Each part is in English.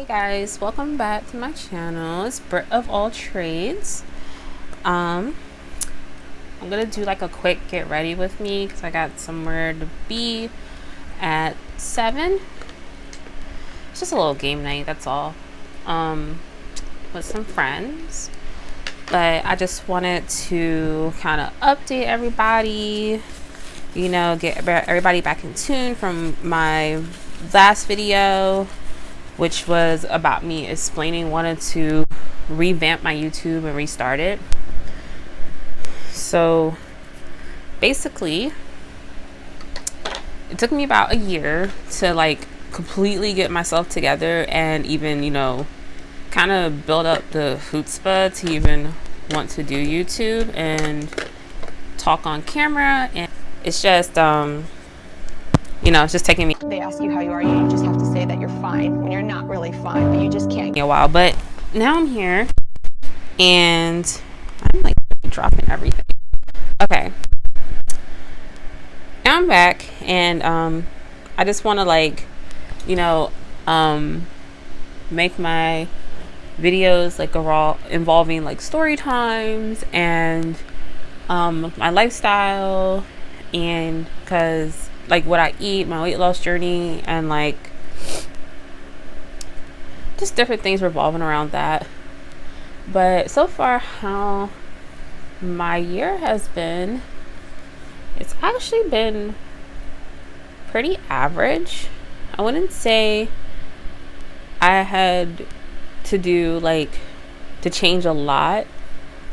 Hey guys, welcome back to my channel. It's Brit of All Trades. I'm gonna do like a quick get ready with me because I got somewhere to be at 7. It's just a little game night, that's all. With some friends. But I just wanted to kind of update everybody, you know, get everybody back in tune from my last video, which was about me explaining wanted to revamp my YouTube and restart it. So basically it took me about a year to like completely get myself together and even, you know, kind of build up the chutzpah to even want to do YouTube and talk on camera. And it's just you know, it's just taking me. They ask you how you are, you just have to say that you're fine when you're not really fine, but you just can't. A while, but now I'm here and I'm like dropping everything. Okay, now I'm back and I just want to like, you know, make my videos like involving like story times and my lifestyle, and because like what I eat, my weight loss journey, and like just different things revolving around that. But so far how my year has been, it's actually been pretty average. I wouldn't say I had to do like to change a lot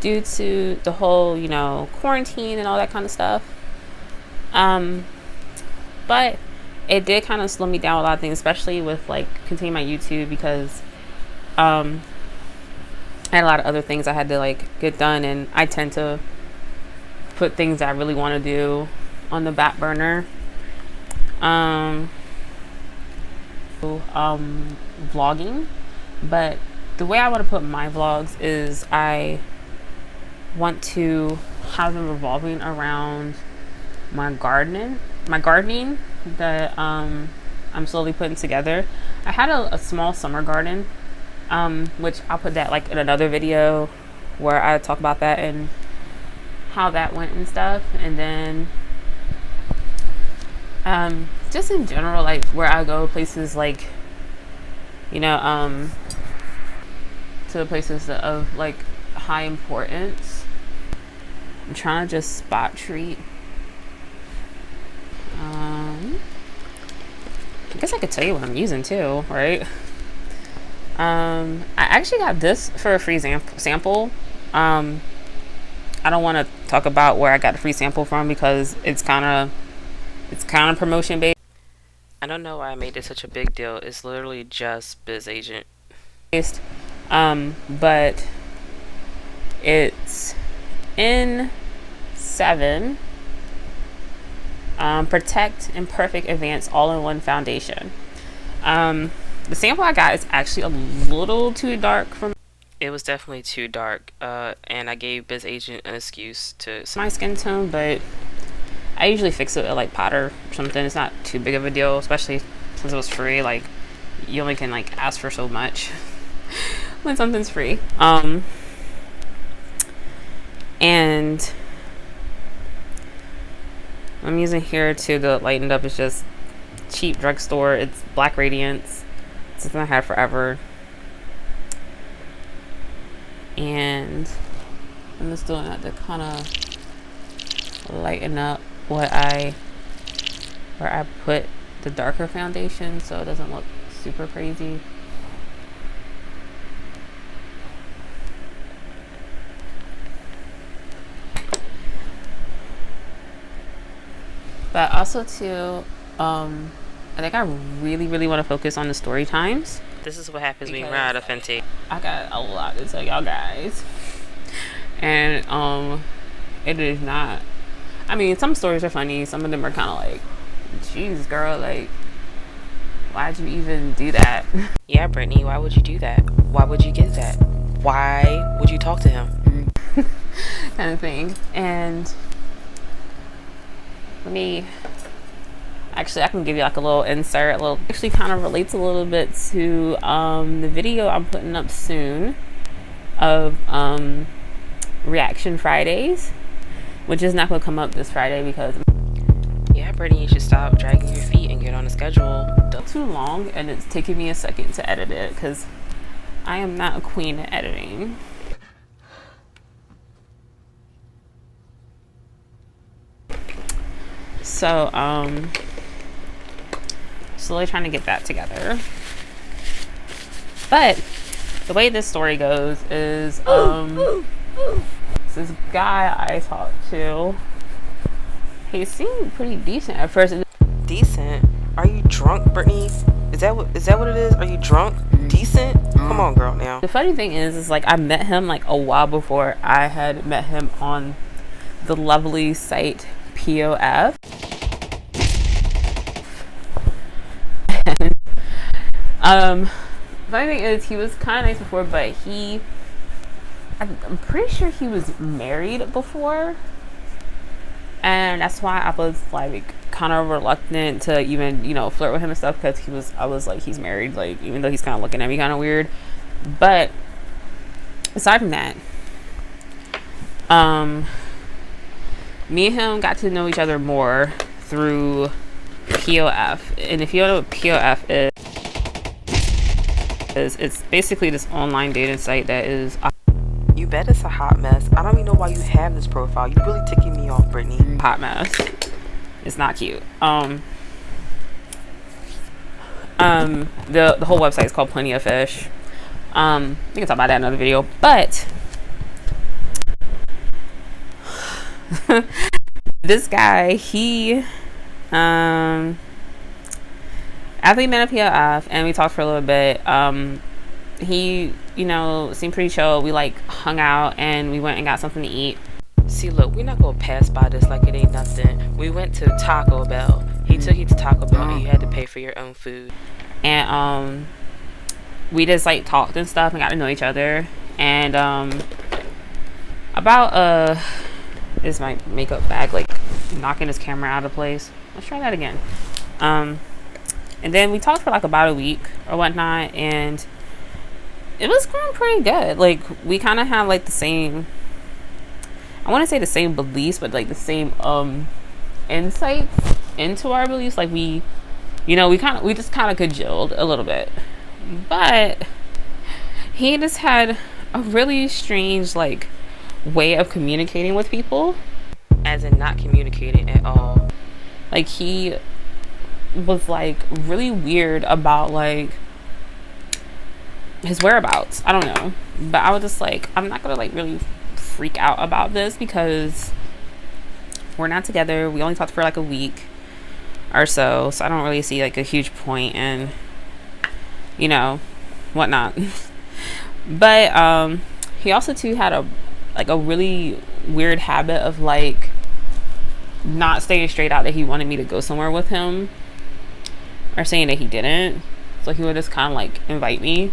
due to the whole, you know, quarantine and all that kind of stuff. But it did kind of slow me down a lot of things, especially with like continuing my YouTube, because I had a lot of other things I had to like get done, and I tend to put things that I really want to do on the back burner. Vlogging, but the way I want to put my vlogs is I want to have them revolving around my gardening that I'm slowly putting together. I had a small summer garden, which I'll put that like in another video where I talk about that and how that went and stuff. And then just in general, like where I go, places like, you know, to places of like high importance. I'm trying to just spot treat. I guess I could tell you what I'm using too, right? I actually got this for a free sample. I don't want to talk about where I got the free sample from because it's kind of promotion based. I don't know why I made this such a big deal. It's literally just biz agent based, but it's in 7. Protect and Perfect Advanced All-in-One Foundation. The sample I got is actually a little too dark for me. It was definitely too dark, and I gave Biz Agent an excuse to my skin tone, but I usually fix it at like Potter or something. It's not too big of a deal, especially since it was free. Like, you only can like ask for so much when something's free. And I'm using here too to lighten up. It's just cheap drugstore. It's Black Radiance. It's something I had forever. And I'm just doing that to kind of lighten up where I put the darker foundation so it doesn't look super crazy. But also too, I think I really want to focus on the story times. This is what happens when you run out of Fenty. I got a lot to tell y'all guys, and it is not. I mean, some stories are funny. Some of them are kind of like, "Jeez, girl, like, why'd you even do that?" Yeah, Brittany, why would you do that? Why would you get that? Why would you talk to him? Kind of thing. And for me, Actually, I can give you like a little insert. Actually kind of relates a little bit to the video I'm putting up soon of Reaction Fridays, which is not going to come up this Friday because, yeah, Brittany, you should stop dragging your feet and get on the schedule. Too long, and it's taking me a second to edit it because I am not a queen at editing. So, slowly trying to get that together. But the way this story goes is, this guy I talked to, he seemed pretty decent at first. Decent? Are you drunk, Brittany? Is that what it is? Are you drunk? Decent? Come on, girl, now. The funny thing is like I met him like a while before I had met him on the lovely site POF. Funny thing is he was kind of nice before, but I'm pretty sure he was married before, and that's why I was like kind of reluctant to even, you know, flirt with him and stuff, because I was like, he's married, like, even though he's kind of looking at me kind of weird. But aside from that, me and him got to know each other more through POF. And if you don't know what POF is, it's basically this online dating site that is, you bet it's a hot mess. I don't even know why you have this profile. You really ticking me off, Brittany. Hot mess. It's not cute. The whole website is called Plenty of Fish. We can talk about that in another video. But this guy, he after we met at PLF and we talked for a little bit, he, you know, seemed pretty chill. We like hung out and we went and got something to eat. See, look, we're not gonna pass by this like it ain't nothing. We went to Taco Bell. He took you to Taco Bell and you had to pay for your own food. And we just like talked and stuff and got to know each other. And about is my makeup bag like knocking his camera out of place. Let's try that again. And then we talked for like about a week or whatnot, and it was going pretty good. Like, we kind of had like the same, I want to say the same beliefs, but like the same insights into our beliefs. Like, we, you know, we just kind of cajoled a little bit. But he just had a really strange like way of communicating with people, as in not communicating at all. Like, he was like really weird about like his whereabouts. I don't know, but I was just like, I'm not gonna like really freak out about this because we're not together. We only talked for like a week or so I don't really see like a huge point in, you know, whatnot. But he also too had a really weird habit of like not saying straight out that he wanted me to go somewhere with him, or saying that he didn't. So he would just kind of like invite me,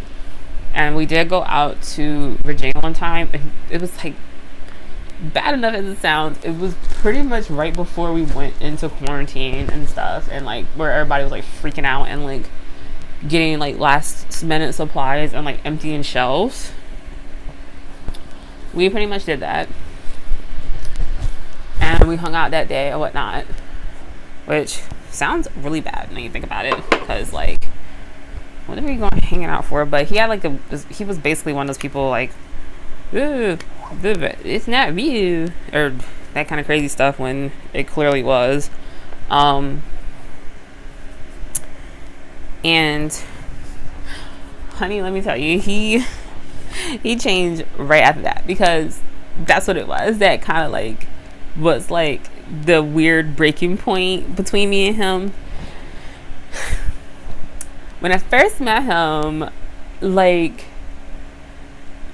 and we did go out to Virginia one time, and it was like, bad enough as it sounds, it was pretty much right before we went into quarantine and stuff, and like where everybody was like freaking out and like getting like last minute supplies and like emptying shelves. We pretty much did that, and we hung out that day or whatnot, which sounds really bad when you think about it, because like, what are we going hanging out for? But he had like he was basically one of those people like, ooh, it's not you, or that kind of crazy stuff, when it clearly was. And honey, let me tell you, he changed right after that, because that's what it was. That kind of like was like the weird breaking point between me and him. When I first met him, like,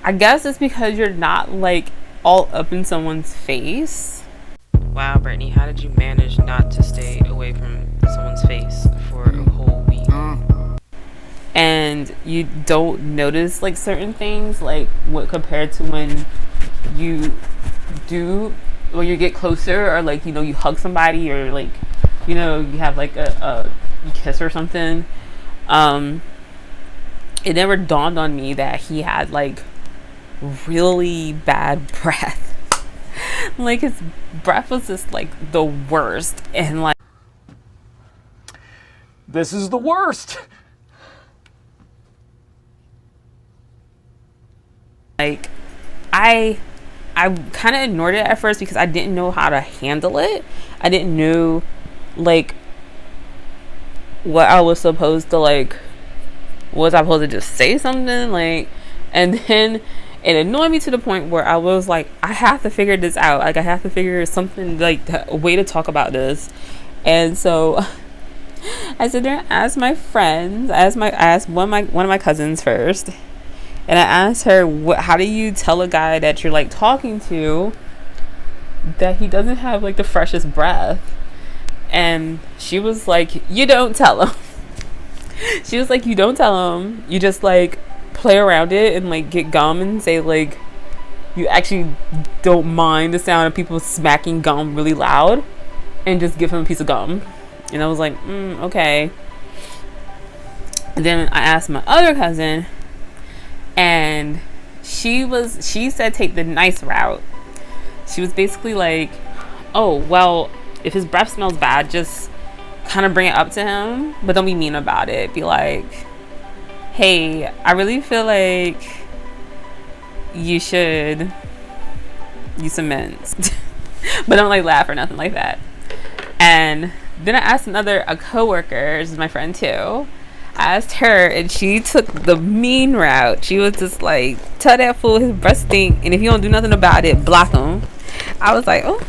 I guess it's because you're not like all up in someone's face. Wow, Brittany, how did you manage not to stay away from someone's face for a whole week? And you don't notice like certain things, like what compared to when you get closer, or like, you know, you hug somebody, or like you know, you have like a kiss or something. It never dawned on me that he had like really bad breath. Like his breath was just like the worst, and like, this is the worst. like I kind of ignored it at first because I didn't know how to handle it. I didn't know like what I was supposed to like. Was I supposed to just say something like? And then it annoyed me to the point where I was like, I have to figure this out. Like I have to figure something like a way to talk about this. And so I sit there and asked my friends, asked one of my cousins first, and I asked her, how do you tell a guy that you're like talking to that he doesn't have like the freshest breath? And she was like, you don't tell him. She was like, you don't tell him. You just like play around it and like get gum and say like you actually don't mind the sound of people smacking gum really loud, and just give him a piece of gum. And I was like, okay. And then I asked my other cousin, and she said take the nice route. She was basically like, oh well, if his breath smells bad, just kind of bring it up to him, but don't be mean about it. Be like, hey, I really feel like you should use some mints. But don't like laugh or nothing like that. And then I asked a coworker, this is my friend too, I asked her, and she took the mean route. She was just like, tell that fool his breath stink, and if you don't do nothing about it, block him. I was like, oh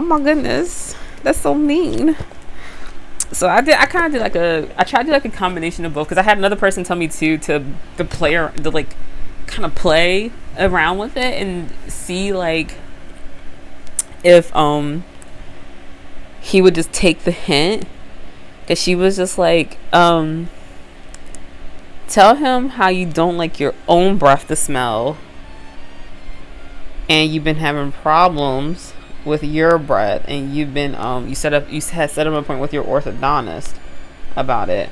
my goodness, that's so mean. So I tried to do like a combination of both, because I had another person tell me to like kind of play around with it and see like if he would just take the hint. Because she was just like, tell him how you don't like your own breath to smell, and you've been having problems with your breath, and you've been you had set up an appointment with your orthodontist about it.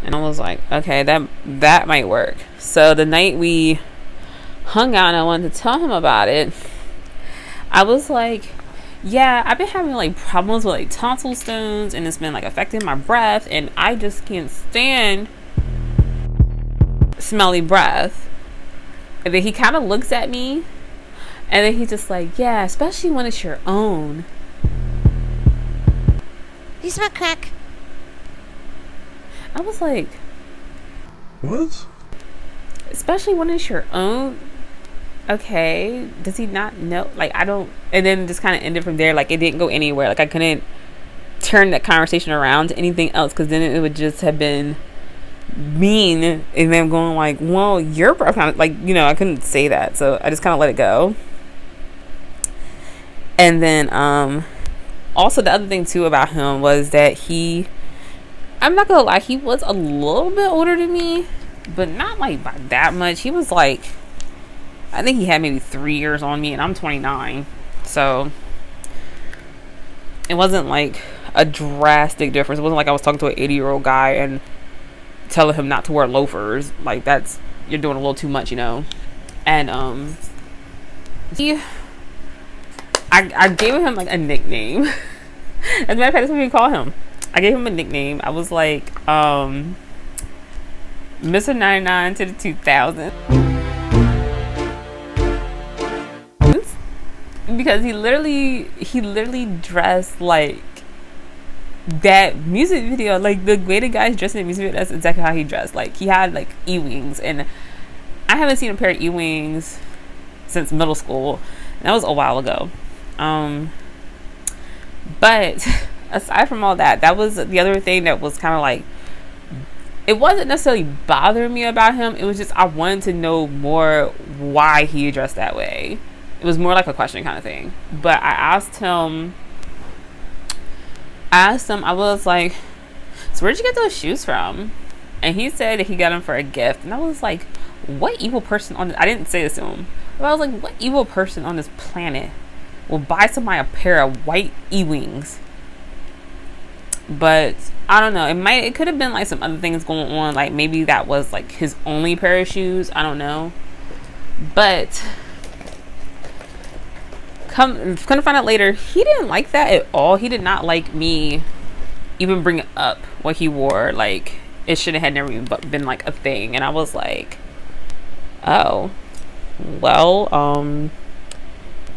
And I was like, okay, that might work. So the night we hung out and I wanted to tell him about it, I was like, yeah, I've been having like problems with like tonsil stones, and it's been like affecting my breath, and I just can't stand smelly breath. And then he kind of looks at me, and then he's just like, yeah, especially when it's your own. You smell crack. I was like, What? especially when it's your own? Okay, does he not know? Like, I don't. And then just kind of ended from there. Like, it didn't go anywhere. Like, I couldn't turn that conversation around to anything else, because then it would just have been mean, and then going like, well, your breath kind of like, you know, I couldn't say that, so I just kind of let it go. And then also the other thing too about him was that I'm not gonna lie, he was a little bit older than me, but not like by that much. He was like, I think he had maybe 3 years on me, and I'm 29, so it wasn't like a drastic difference. It wasn't like I was talking to an 80-year-old guy and telling him not to wear loafers. Like, you're doing a little too much, you know. And I gave him like a nickname. As a matter of fact, that's what we call him. I gave him a nickname. I was like, Mr. 99 to the 2000s. Because he literally dressed like that music video. Like, the way the guys dressed in the music video, that's exactly how he dressed. Like, he had like E-wings, and I haven't seen a pair of E-wings since middle school. That was a while ago. But aside from all that, that was the other thing that was kind of like, it wasn't necessarily bothering me about him. It was just, I wanted to know more why he dressed that way. It was more like a question kind of thing. But I asked him, I was like, so where'd you get those shoes from? And he said that he got them for a gift. And I was like, what evil person I didn't say this to him, but I was like, what evil person on this planet will buy somebody a pair of white E-wings but I don't know, it could have been like some other things going on, like maybe that was like his only pair of shoes, I don't know. But come to find out later, he didn't like that at all. He did not like me even bringing up what he wore. Like, it should have had never even been like a thing. And I was like, oh, well,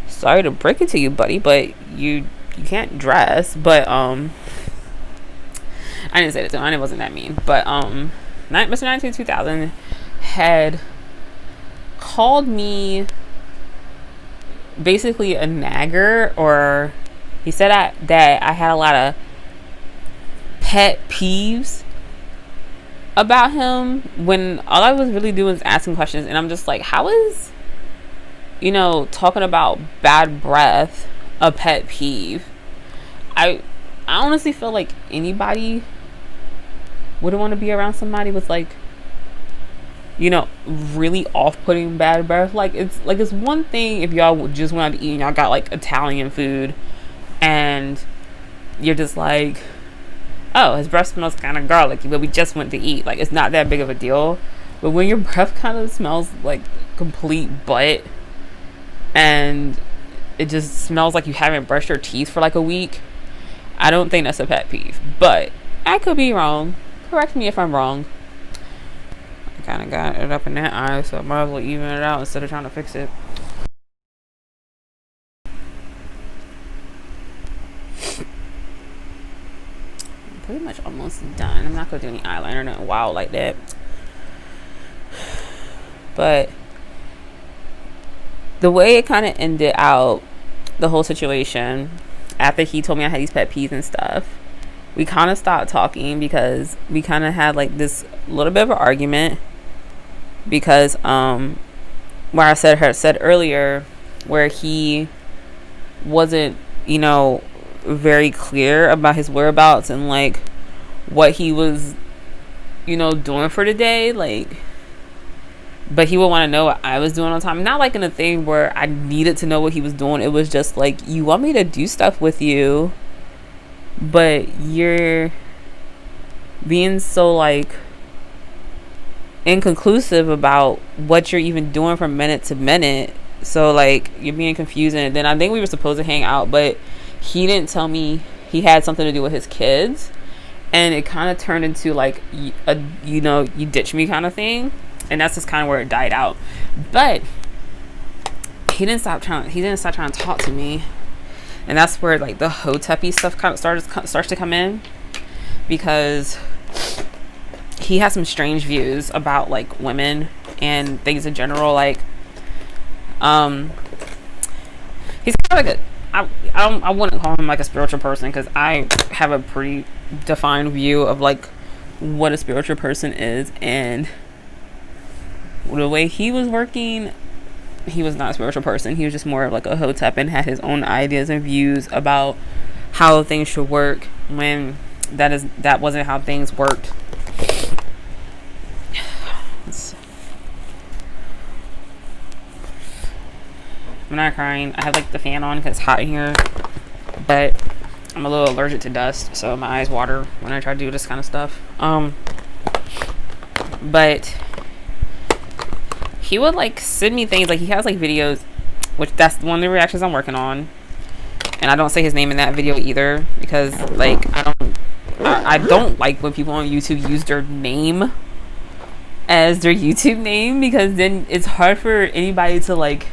sorry to break it to you, buddy, but you can't dress. But I didn't say that to him. It wasn't that mean. But Mr. 19 2000 had called me basically a nagger, or he said that I had a lot of pet peeves about him, when all I was really doing was asking questions. And I'm just like, how is, talking about bad breath a pet peeve? I honestly feel like anybody wouldn't want to be around somebody with like, really off-putting bad breath. Like, it's one thing if y'all just went out to eat and y'all got like Italian food and you're just like, oh, his breath smells kind of garlicky, but we just went to eat. Like, it's not that big of a deal. But when your breath kind of smells like complete butt and it just smells like you haven't brushed your teeth for like a week, I don't think that's a pet peeve. But I could be wrong. Correct me if I'm wrong. I kind of got it up in that eye, so I might as well even it out instead of trying to fix it. Pretty much almost done. I'm not gonna do any eyeliner, nothing wild like that. But the way it kind of ended out, the whole situation, after he told me I had these pet peeves and stuff, we kind of stopped talking because we kind of had like this little bit of an argument, because where I said earlier, where he wasn't, very clear about his whereabouts and like what he was doing for the day, like, but he would want to know what I was doing all the time. Not like in a thing where I needed to know what he was doing. It was just like, you want me to do stuff with you, but you're being so like inconclusive about what you're even doing from minute to minute. So like, you're being confusing. And then I think we were supposed to hang out, but he didn't tell me he had something to do with his kids, and it kind of turned into like you ditch me kind of thing. And that's just kind of where it died out. But he didn't stop trying to talk to me, and that's where like the hoteppy stuff kind of starts to come in, because he has some strange views about like women and things in general. Like, he's kind of like I wouldn't call him like a spiritual person, because I have a pretty defined view of like what a spiritual person is, and the way he was working, he was not a spiritual person. He was just more of like a hotep and had his own ideas and views about how things should work, when that wasn't how things worked. I'm not crying. I have like the fan on because it's hot in here, but I'm a little allergic to dust, so my eyes water when I try to do this kind of stuff. But he would like send me things, like he has like videos, which that's one of the reactions I'm working on, and I don't say his name in that video either, because like I don't like when people on YouTube use their name as their YouTube name, because then it's hard for anybody to like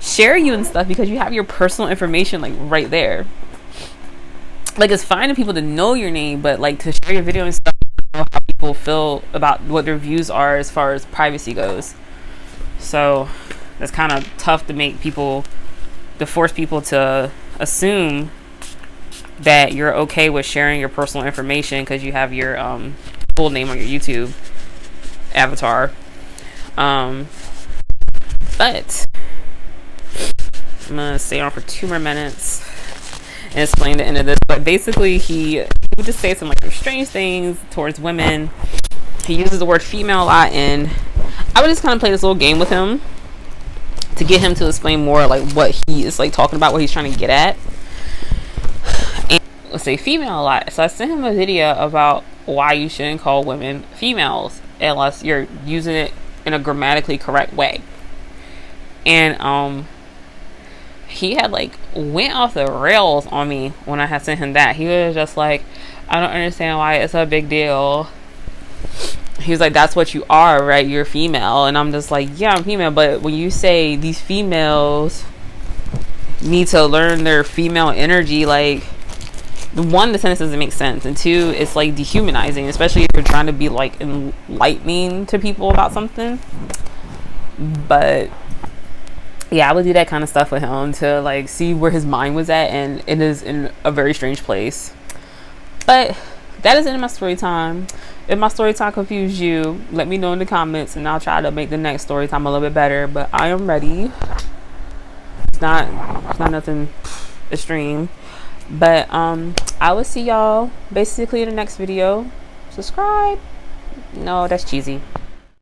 share you and stuff, because you have your personal information like right there. Like, it's fine for people to know your name, but like to share your video and stuff, know how people feel about what their views are as far as privacy goes. So that's kind of tough to force people to assume that you're okay with sharing your personal information because you have your full name on your YouTube avatar. But I'm gonna stay on for 2 more minutes and explain the end of this. But basically, he would just say some like strange things towards women. He uses the word female a lot, and I would just kind of play this little game with him to get him to explain more like what he is like talking about, what he's trying to get at. And say female a lot. So I sent him a video about why you shouldn't call women females unless you're using it in a grammatically correct way. And he had like went off the rails on me when I had sent him that. He was just like, I don't understand why it's a big deal. He was like, that's what you are, right? You're female. And I'm just like, yeah, I'm female. But when you say these females need to learn their female energy, like, one, the sentence doesn't make sense, and two, it's like dehumanizing, especially if you're trying to be like enlightening to people about something. But yeah, I would do that kind of stuff with him to like see where his mind was at, and it is in a very strange place. But that is it in my story time. If my story time confused you, let me know in the comments, and I'll try to make the next story time a little bit better. But I am ready. It's not nothing extreme. But I will see y'all basically in the next video. Subscribe. No, that's cheesy.